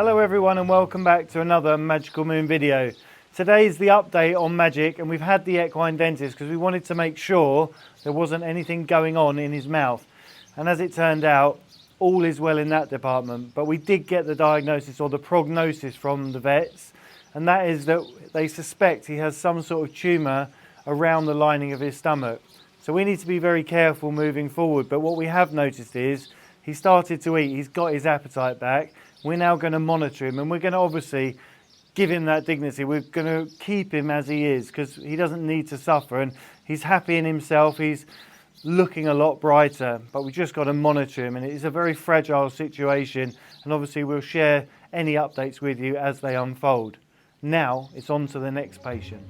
Hello everyone and welcome back to another Magical Moon video. Today's the update on Madjik, and we've had the equine dentist because we wanted to make sure there wasn't anything going on in his mouth. And as it turned out, all is well in that department. But we did get the diagnosis or the prognosis from the vets, and that is that they suspect he has some sort of tumour around the lining of his stomach. So we need to be very careful moving forward. But what we have noticed is he started to eat, he's got his appetite back. We're now going to monitor him, and we're going to obviously give him that dignity. We're going to keep him as he is because he doesn't need to suffer, and he's happy in himself. He's looking a lot brighter, but we just got to monitor him, and it's a very fragile situation, and obviously we'll share any updates with you as they unfold. Now it's on to the next patient.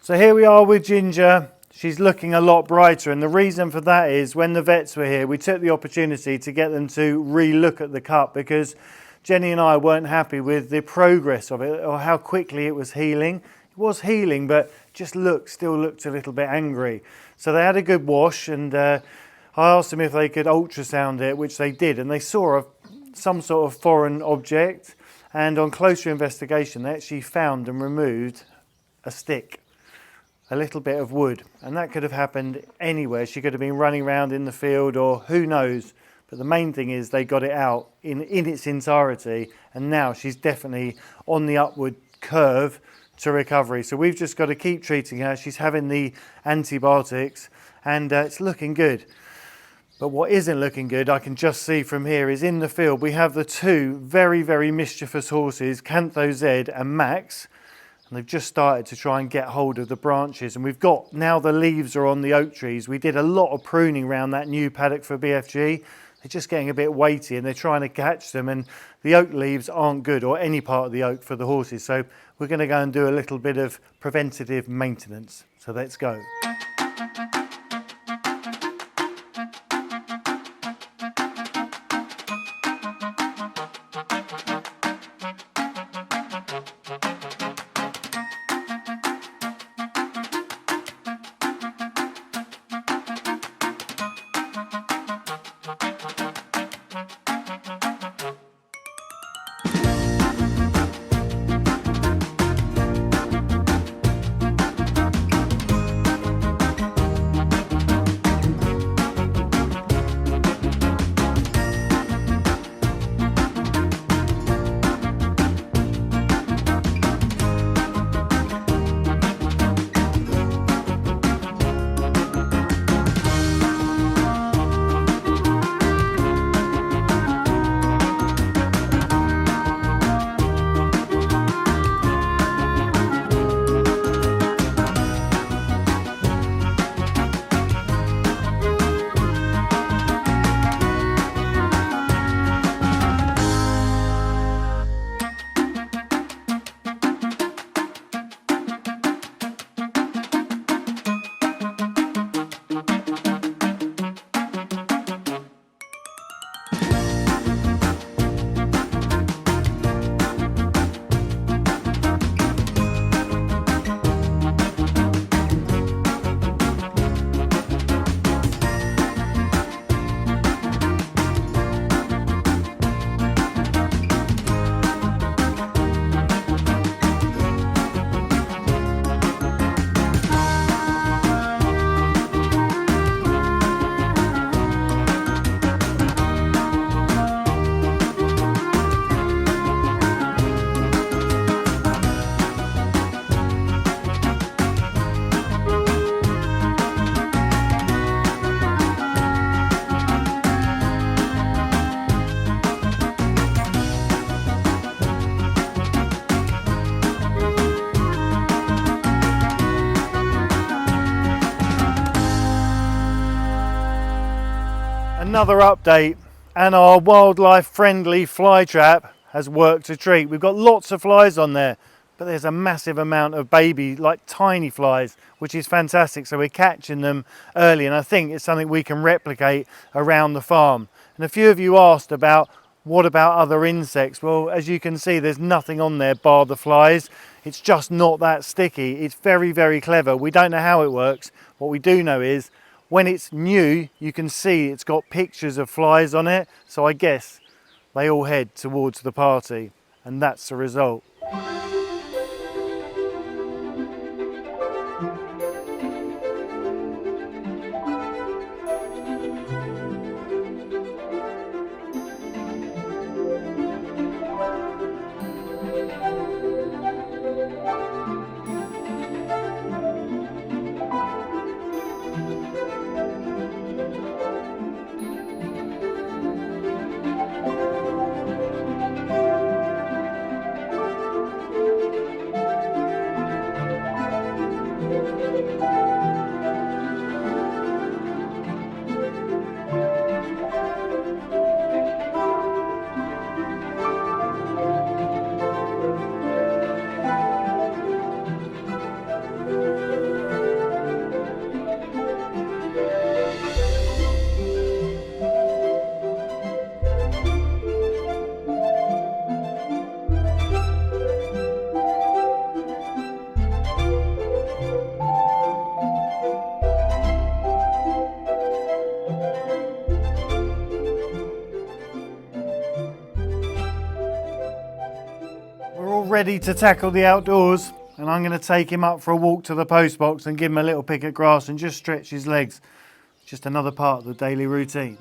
So here we are with Ginger. She's looking a lot brighter, and the reason for that is when the vets were here, we took the opportunity to get them to re-look at the cut because Jenny and I weren't happy with the progress of it or how quickly it was healing. It was healing, but just still looked a little bit angry. So they had a good wash, and I asked them if they could ultrasound it, which they did, and they saw some sort of foreign object, and on closer investigation they actually found and removed a stick. A little bit of wood, and that could have happened anywhere. She could have been running around in the field, or who knows, but the main thing is they got it out in its entirety, and now she's definitely on the upward curve to recovery. So we've just got to keep treating her. She's having the antibiotics, and it's looking good. But what isn't looking good, I can just see from here, is in the field we have the two very, very mischievous horses, Cantho Z and Max. And they've just started to try and get hold of the branches, and we've got, now the leaves are on the oak trees. We did a lot of pruning around that new paddock for BFG. They're just getting a bit weighty and they're trying to catch them, and the oak leaves aren't good, or any part of the oak for the horses. So we're going to go and do a little bit of preventative maintenance. So let's go. Another update, and our wildlife friendly fly trap has worked a treat. We've got lots of flies on there, but there's a massive amount of baby, like tiny flies, which is fantastic. So we're catching them early, and I think it's something we can replicate around the farm. And a few of you asked about what about other insects. Well, as you can see, there's nothing on there bar the flies. It's just not that sticky. It's very, very clever. We don't know how it works. What we do know is when it's new, you can see it's got pictures of flies on it. So I guess they all head towards the party, and that's the result. Ready to tackle the outdoors, and I'm going to take him up for a walk to the post box and give him a little pick at grass and just stretch his legs. Just another part of the daily routine.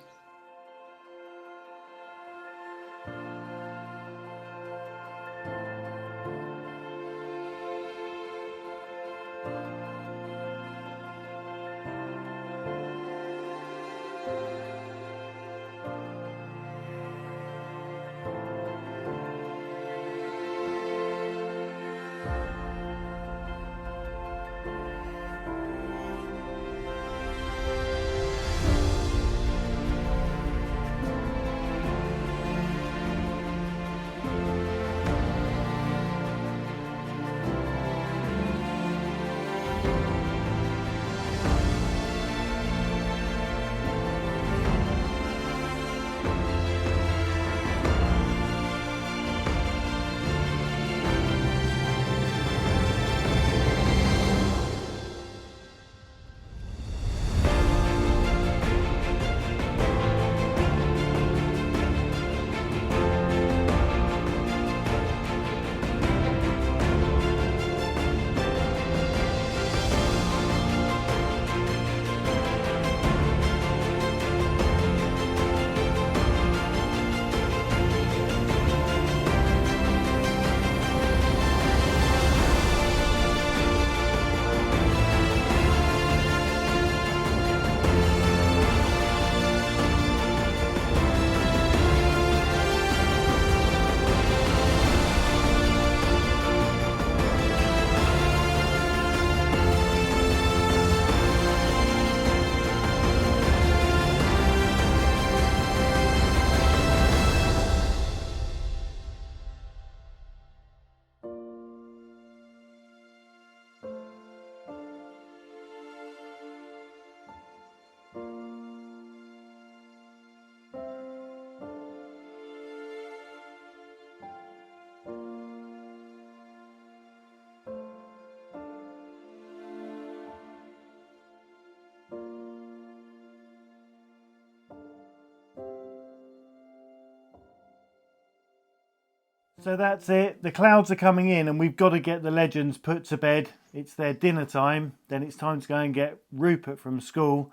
So that's it. The clouds are coming in and we've got to get the legends put to bed. It's their dinner time. Then it's time to go and get Rupert from school.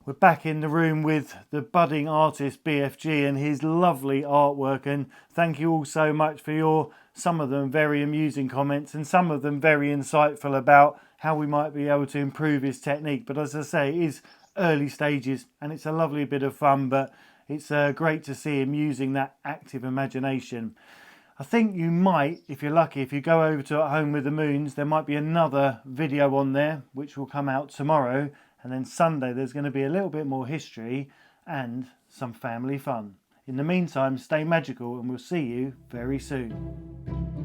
We're back in the room with the budding artist BFG and his lovely artwork. And thank you all so much for your, some of them very amusing comments and some of them very insightful about how we might be able to improve his technique. But as I say, it is early stages and it's a lovely bit of fun, but it's great to see him using that active imagination. I think you might, if you're lucky, if you go over to At Home with the Moons, there might be another video on there which will come out tomorrow, and then Sunday there's going to be a little bit more history and some family fun. In the meantime, stay magical and we'll see you very soon.